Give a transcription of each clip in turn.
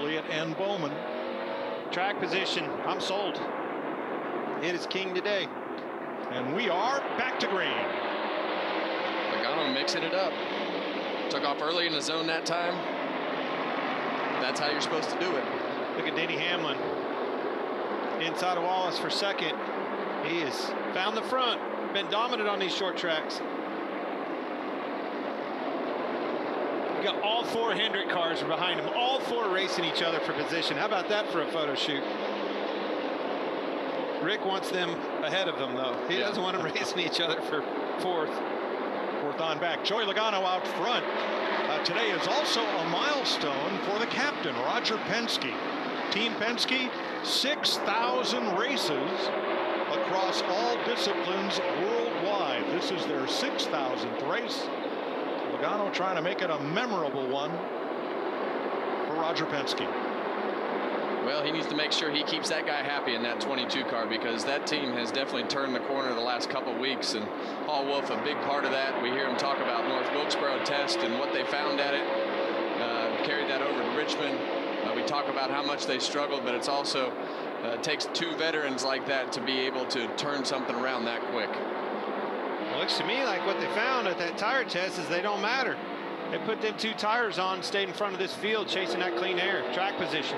Elliott and Bowman. Track position, I'm sold. It is king today. And we are back to green. Logano mixing it up. Took off early in the zone that time. That's how you're supposed to do it. Look at Denny Hamlin. Inside of Wallace for second. He has found the front. Been dominant on these short tracks. We got all 4 Hendrick cars behind him. All 4 racing each other for position. How about that for a photo shoot? Rick wants them ahead of them, though. He doesn't want them racing each other for 4th. 4th on back. Joey Logano out front. Today is also a milestone for the captain, Roger Penske. Team Penske, 6,000 races across all disciplines worldwide. This is their 6,000th race. Logano trying to make it a memorable one for Roger Penske. Well, he needs to make sure he keeps that guy happy in that 22 car, because that team has definitely turned the corner the last couple of weeks, and Paul Wolf a big part of that. We hear him talk about North Wilkesboro test and what they found at it, carried that over to Richmond. We talk about how much they struggled, but it's also takes 2 veterans like that to be able to turn something around that quick. It looks to me like what they found at that tire test is they don't matter. They put them 2 tires on, stayed in front of this field chasing that clean air. Track position.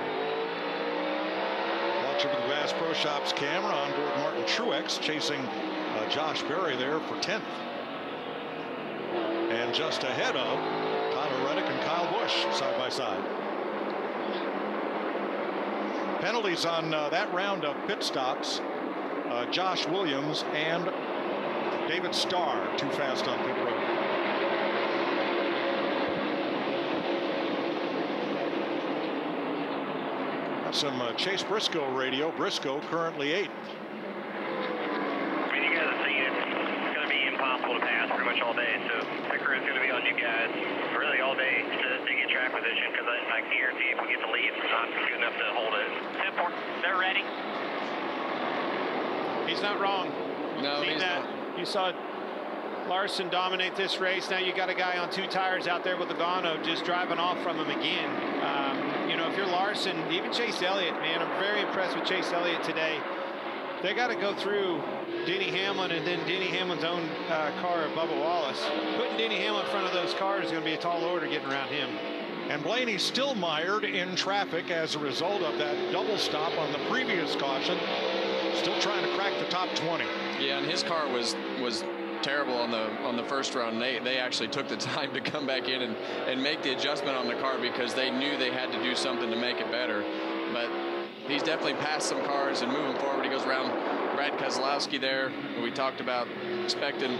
Watching the Bass Pro Shops camera on board Martin Truex, chasing Josh Berry there for 10th. And just ahead of Tyler Reddick and Kyle Busch side by side. Penalties on that round of pit stops. Josh Williams and David Starr too fast on pit road. That's some Chase Briscoe radio. Briscoe currently 8th. I mean, you guys have seen it's going to be impossible to pass pretty much all day, so the crew is going to be on you guys really all day to get track position, because I guarantee if we get the lead, it's not good enough to hold it. 10-4, they're ready. He's not wrong. No, he's not. You saw Larson dominate this race. Now you got a guy on 2 tires out there with Logano just driving off from him again. You know, if you're Larson, even Chase Elliott, man, I'm very impressed with Chase Elliott today. They got to go through Denny Hamlin and then Denny Hamlin's own car, Bubba Wallace. Putting Denny Hamlin in front of those cars is going to be a tall order getting around him. And Blaney still mired in traffic as a result of that double stop on the previous caution. Still trying to crack the top 20. Yeah, and his car was terrible on the first round. They actually took the time to come back in and make the adjustment on the car, because they knew they had to do something to make it better. But he's definitely passed some cars and moving forward. He goes around Brad Keselowski there. We talked about expecting